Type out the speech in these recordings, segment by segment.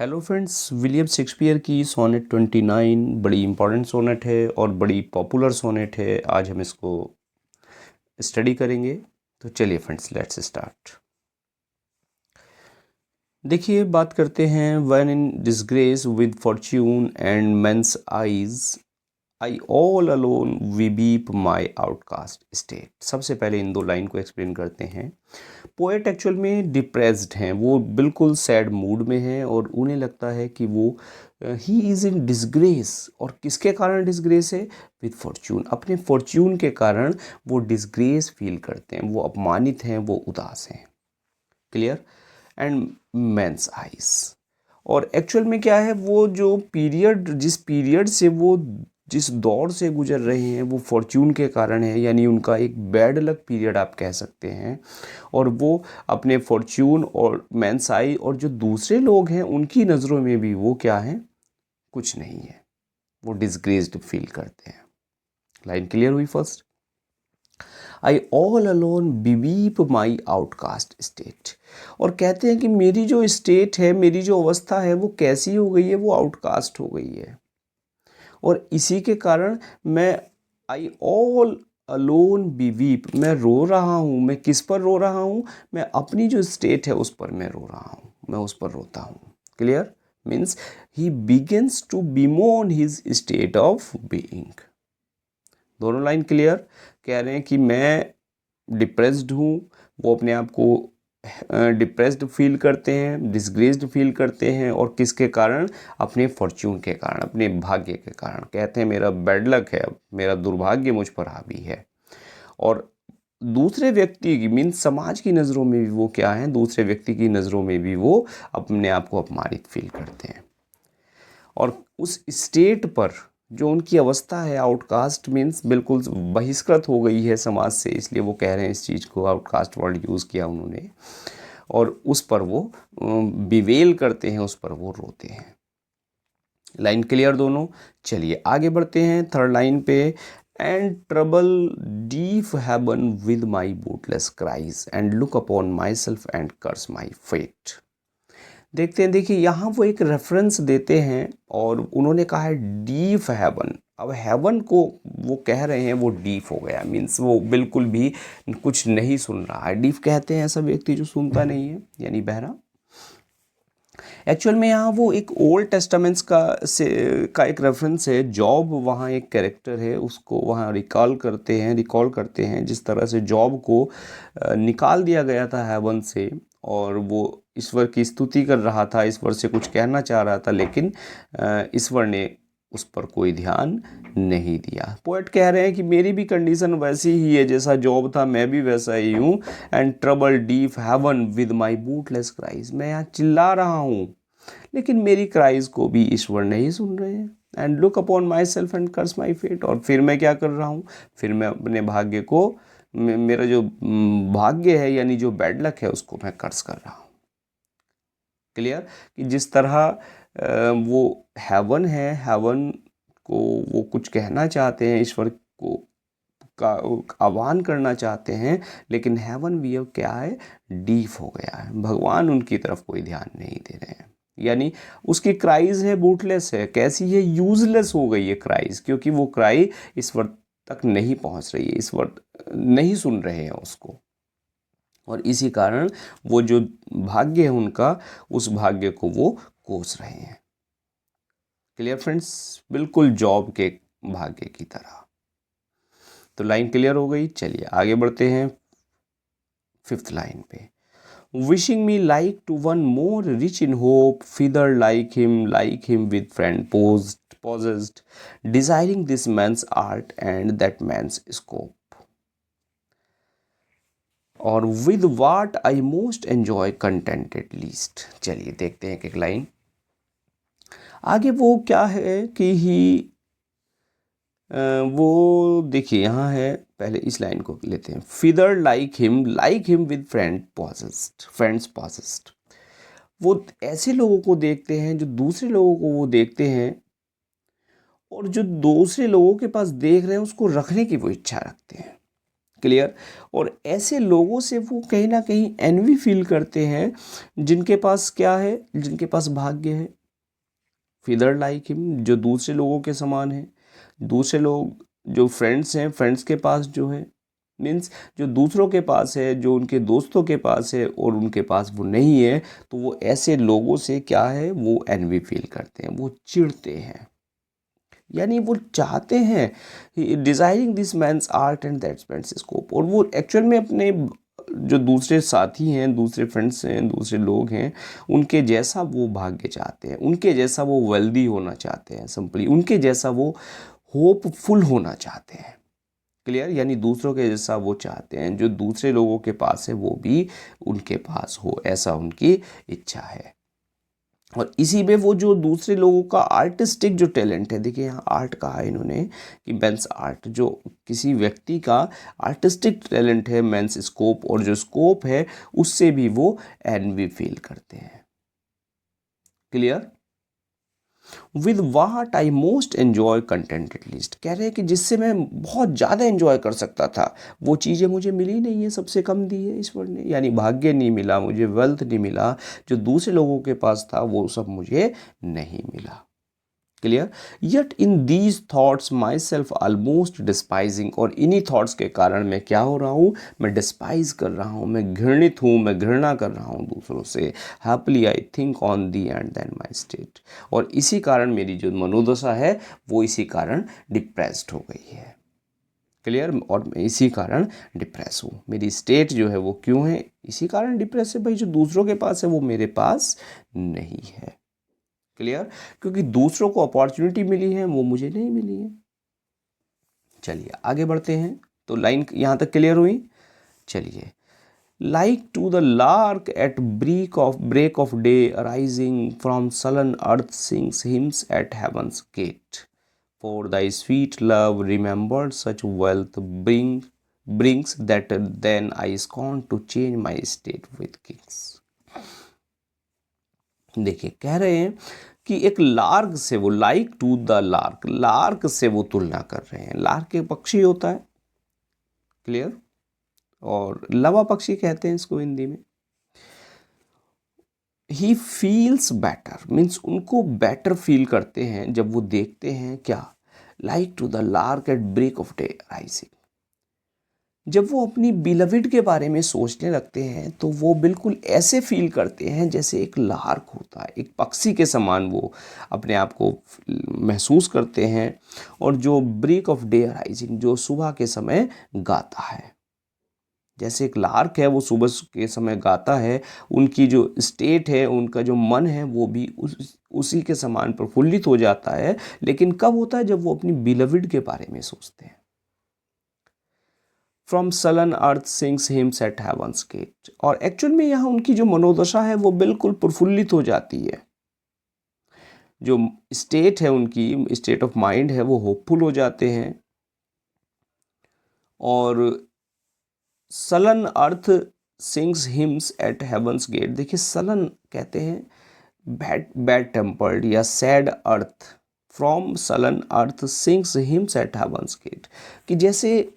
Hello friends, William Shakespeare की sonnet 29 बड़ी important sonnet है और बड़ी पॉपुलर सोनेट है। आज हम इसको स्टडी करेंगे। तो चलिए फ्रेंड्स, लेट्स स्टार्ट। देखिए, बात करते हैं। When in disgrace with fortune and men's eyes, I all alone beweep my outcast state. सबसे पहले इन दो लाइन को एक्सप्लेन करते हैं। पोएट एक्चुअल में डिप्रेस्ड हैं, वो बिल्कुल सैड मूड में हैं और उन्हें लगता है कि वो ही इज़ इन डिसग्रेस। और किसके कारण डिसग्रेस है? विद फॉर्च्यून, अपने फॉर्च्यून के कारण वो डिसग्रेस फील करते हैं, वो अपमानित हैं, वो उदास हैं। क्लियर? एंड मेंस आइज, और एक्चुअल में क्या है, वो जो पीरियड, जिस पीरियड से वो, जिस दौर से गुजर रहे हैं, वो फॉर्च्यून के कारण है, यानी उनका एक बैड लक पीरियड आप कह सकते हैं। और वो अपने फॉर्च्यून और मैंसाई और जो दूसरे लोग हैं उनकी नज़रों में भी वो क्या हैं? कुछ नहीं है, वो डिसग्रेस्ड फील करते हैं। लाइन क्लियर हुई फर्स्ट? आई ऑल अलोन बीवीप माई आउटकास्ट स्टेट। और कहते हैं कि मेरी जो स्टेट है, मेरी जो अवस्था है, वो कैसी हो गई है? वो आउटकास्ट हो गई है। और इसी के कारण मैं आई ऑल अलोन बीवीप, मैं रो रहा हूँ। मैं किस पर रो रहा हूँ? मैं अपनी जो स्टेट है उस पर मैं रो रहा हूँ, मैं उस पर रोता हूँ। Clear? Means he begins to bemoan his state of being. दोनों लाइन क्लियर? कह रहे हैं कि मैं डिप्रेस्ड हूँ, वो अपने आप को डिप्रेस्ड फील करते हैं, डिसग्रेस्ड फील करते हैं। और किसके कारण? अपने फॉर्च्यून के कारण, अपने भाग्य के कारण। कहते हैं मेरा बैड लक है, मेरा दुर्भाग्य मुझ पर हावी है। और दूसरे व्यक्ति की, मीन्स समाज की नज़रों में भी वो क्या है? दूसरे व्यक्ति की नज़रों में भी वो अपने आप को अपमानित फील करते हैं। और उस स्टेट पर जो उनकी अवस्था है, आउटकास्ट मीन्स बिल्कुल बहिष्कृत हो गई है समाज से, इसलिए वो कह रहे हैं इस चीज़ को, आउटकास्ट वर्ड यूज़ किया उन्होंने। और उस पर वो बिवेल करते हैं, उस पर वो रोते हैं। लाइन क्लियर दोनों? चलिए आगे बढ़ते हैं थर्ड लाइन पे। And trouble deaf heaven with my bootless cries and look upon myself and curse my fate. देखते हैं, देखिए यहाँ वो एक रेफरेंस देते हैं और उन्होंने कहा है डीप हेवन। अब हेवन को वो कह रहे हैं वो डीप हो गया, मीन्स वो बिल्कुल भी कुछ नहीं सुन रहा है। डीप कहते हैं ऐसा व्यक्ति जो सुनता नहीं है, यानी बहरा। एक्चुअल में यहाँ वो एक ओल्ड टेस्टामेंट्स का एक रेफरेंस है। जॉब वहाँ एक कैरेक्टर है, उसको वहाँ रिकॉल करते हैं जिस तरह से जॉब को निकाल दिया गया था हेवन से, और वो ईश्वर की स्तुति कर रहा था, ईश्वर से कुछ कहना चाह रहा था, लेकिन ईश्वर ने उस पर कोई ध्यान नहीं दिया। पोएट कह रहे हैं कि मेरी भी कंडीशन वैसी ही है, जैसा जॉब था मैं भी वैसा ही हूँ। And trouble deaf heaven with my bootless cries, मैं यहाँ चिल्ला रहा हूँ लेकिन मेरी क्राइज को भी ईश्वर नहीं सुन रहे हैं। And look upon myself and curse my fate, और फिर मैं क्या कर रहा हूँ? फिर मैं अपने भाग्य को, मेरा जो भाग्य है यानी जो बैड लक है, उसको मैं कर्स कर रहा हूँ। क्लियर? कि जिस तरह वो हेवन है, हेवन को वो कुछ कहना चाहते हैं, ईश्वर को का आह्वान करना चाहते हैं, लेकिन हेवन भी अब क्या है? डीप हो गया है। भगवान उनकी तरफ कोई ध्यान नहीं दे रहे हैं, यानी उसकी क्राइज है बूटलेस है। कैसी है? यूजलेस हो गई है क्राइज, क्योंकि वो क्राई ईश्वर तक नहीं पहुंच रही है, ईश्वर नहीं सुन रहे हैं उसको। और इसी कारण वो जो भाग्य है उनका, उस भाग्य को वो कोस रहे हैं। Clear friends? बिल्कुल जॉब के भाग्य की तरह। तो लाइन क्लियर हो गई। चलिए आगे बढ़ते हैं फिफ्थ लाइन पे। Wishing me like to one more rich in hope, featured like him with friend possessed, desiring this man's art and that man's scope, और with what I most enjoy contented least. चलिए देखते हैं एक line आगे। वो क्या है कि वो देखिए यहाँ है, पहले इस लाइन को लेते हैं। Featured like him with friends possessed. वो ऐसे लोगों को देखते हैं जो दूसरे लोगों को वो देखते हैं, और जो दूसरे लोगों के पास देख रहे हैं उसको रखने की वो इच्छा रखते हैं। क्लियर। और ऐसे लोगों से वो कहीं ना कहीं एनवी फील करते हैं जिनके पास क्या है, जिनके पास भाग्य है। फिदर लाइक हिम, जो दूसरे लोगों के समान है। दूसरे लोग जो फ्रेंड्स हैं, फ्रेंड्स के पास जो है, मीन्स जो दूसरों के पास है, जो उनके दोस्तों के पास है और उनके पास वो नहीं है, तो वो ऐसे लोगों से क्या है, वो एनवी फील करते हैं, वो चिढ़ते हैं। यानी वो चाहते हैं desiring this man's art and that man's scope, और वो एक्चुअल में अपने जो दूसरे साथी हैं, दूसरे फ्रेंड्स हैं, दूसरे लोग हैं, उनके जैसा वो भाग्य चाहते हैं, उनके जैसा वो वेल्दी होना चाहते हैं, सिंपली उनके जैसा वो होपफुल होना चाहते हैं। क्लियर। यानी दूसरों के जैसा वो चाहते हैं, जो दूसरे लोगों के पास है वो भी उनके पास हो, ऐसा उनकी इच्छा है। और इसी में वो जो दूसरे लोगों का आर्टिस्टिक जो टैलेंट है, देखिए यहाँ आर्ट कहा है इन्होंने कि मेंस आर्ट, जो किसी व्यक्ति का आर्टिस्टिक टैलेंट है, मेंस स्कोप, और जो स्कोप है उससे भी वो एनवी फील करते हैं। Clear. With what I most enjoy contented least, कह रहे हैं कि जिससे मैं बहुत ज़्यादा एंजॉय कर सकता था, वो चीज़ें मुझे मिली नहीं है, सबसे कम दी है ईश्वर ने। यानी भाग्य नहीं मिला मुझे, वेल्थ नहीं मिला, जो दूसरे लोगों के पास था वो सब मुझे नहीं मिला। Clear. Yet in these thoughts myself almost despising, और इन्हीं थॉट्स के कारण मैं क्या हो रहा हूँ, मैं डिस्पाइज कर रहा हूँ, मैं घृणित हूँ, मैं घृणा कर रहा हूँ दूसरों से। Happily I think on thee and then my state, और इसी कारण मेरी जो मनोदशा है वो इसी कारण डिप्रेस्ड हो गई है। क्लियर। और मैं इसी कारण डिप्रेस हूँ, मेरी स्टेट जो है वो क्यों है, इसी कारण डिप्रेस है भाई, जो दूसरों के पास है वो मेरे पास नहीं है। क्लियर। क्योंकि दूसरों को अपॉर्चुनिटी मिली है, वो मुझे नहीं मिली है। चलिए आगे बढ़ते हैं। तो लाइन यहाँ तक क्लियर हुई। चलिए, like to the lark at break of day arising from sullen earth sings hymns at heaven's gate, for thy sweet love remembered such wealth brings that then I scorn to change my state with kings। देखिए कह रहे हैं कि एक lark से वो, like to the lark, lark से वो तुलना कर रहे हैं। लार्क एक पक्षी होता है। क्लियर। और लवा पक्षी कहते हैं इसको हिंदी में। ही फील्स बेटर, मीन्स उनको बेटर फील करते हैं जब वो देखते हैं क्या, like to the lark at break of day rising, जब वो अपनी बिलविड के बारे में सोचने लगते हैं तो वो बिल्कुल ऐसे फील करते हैं जैसे एक लार्क होता है, एक पक्षी के समान वो अपने आप को महसूस करते हैं। और जो ब्रेक ऑफ डे राइजिंग, जो सुबह के समय गाता है, जैसे एक लार्क है वो सुबह के समय गाता है, उनकी जो स्टेट है, उनका जो मन है वो भी उसी के समान प्रफुल्लित हो जाता है। लेकिन कब होता है, जब वो अपनी बिलविड के बारे में सोचते हैं। From sullen earth sings hymns at heaven's gate, और एक्चुअल में यहाँ उनकी जो मनोदशा है वो बिल्कुल प्रफुल्लित हो जाती है। जो स्टेट है उनकी, स्टेट ऑफ माइंड है, वो होपफुल हो जाते हैं। और sullen earth sings hymns at heaven's gate, देखिए सलन कहते हैं बैड टेम्पर्ड या sad earth, from sullen earth sings hymns at heaven's gate, कि जैसे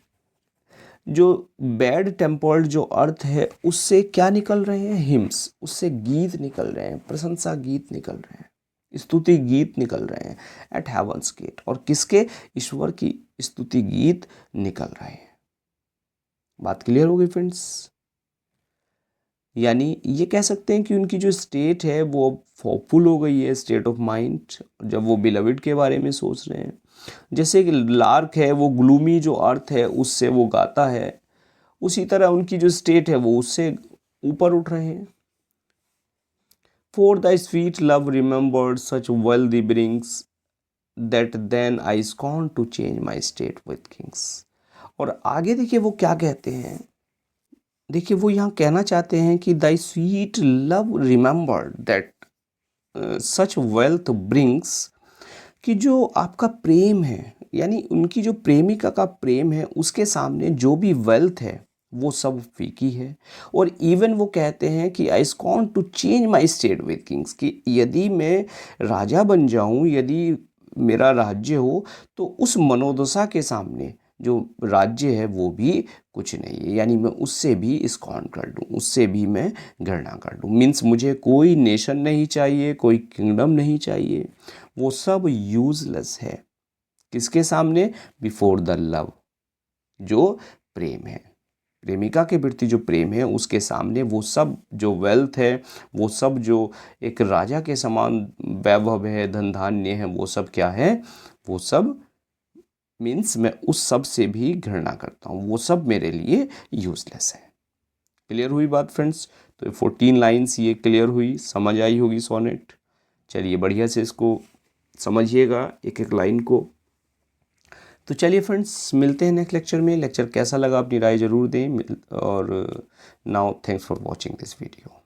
जो बैड टेम्पर्ड जो अर्थ है उससे क्या निकल रहे हैं, हिम्स, उससे गीत निकल रहे हैं, प्रशंसा गीत निकल रहे हैं, स्तुति गीत निकल रहे हैं एट हेवंस गेट। और किसके, ईश्वर की स्तुति गीत निकल रहे हैं। बात क्लियर हो गई फ्रेंड्स। यानी ये कह सकते हैं कि उनकी जो स्टेट है वो होपफुल हो गई है, स्टेट ऑफ माइंड, जब वो बिलविड के बारे में सोच रहे हैं। जैसे कि लार्क है वो ग्लूमी जो अर्थ है उससे वो गाता है, उसी तरह उनकी जो स्टेट है वो उससे ऊपर उठ रहे हैं। For the sweet love remembered such wealth brings that then I scorn to change my state with kings. और आगे देखिए वो क्या कहते हैं, देखिए वो यहाँ कहना चाहते हैं कि thy sweet love remembered that such wealth brings, कि जो आपका प्रेम है, यानी उनकी जो प्रेमिका का प्रेम है उसके सामने जो भी वेल्थ है वो सब फीकी है। और इवन वो कहते हैं कि I scorn to change my state with kings, कि यदि मैं राजा बन जाऊं, यदि मेरा राज्य हो, तो उस मनोदशा के सामने जो राज्य है वो भी कुछ नहीं है, यानी मैं उससे भी इस्कॉन कर लूँ, उससे भी मैं घृणा कर लूँ। मीन्स मुझे कोई नेशन नहीं चाहिए, कोई किंगडम नहीं चाहिए, वो सब यूजलेस है किसके सामने? बिफोर द लव, जो प्रेम है, प्रेमिका के प्रति जो प्रेम है उसके सामने वो सब जो वेल्थ है, वो सब जो एक राजा के समान वैभव है, धन धान्य है, वो सब क्या है? वो सब मीन्स मैं उस सब से भी घृणा करता हूँ, वो सब मेरे लिए यूजलेस है। क्लियर हुई बात फ्रेंड्स? तो 14 लाइन्स ये क्लियर हुई, समझ आई होगी सोनेट। चलिए बढ़िया से इसको समझिएगा एक एक लाइन को। तो चलिए फ्रेंड्स, मिलते हैं नेक्स्ट लेक्चर में। लेक्चर कैसा लगा अपनी राय ज़रूर दें, और now thanks for watching this video.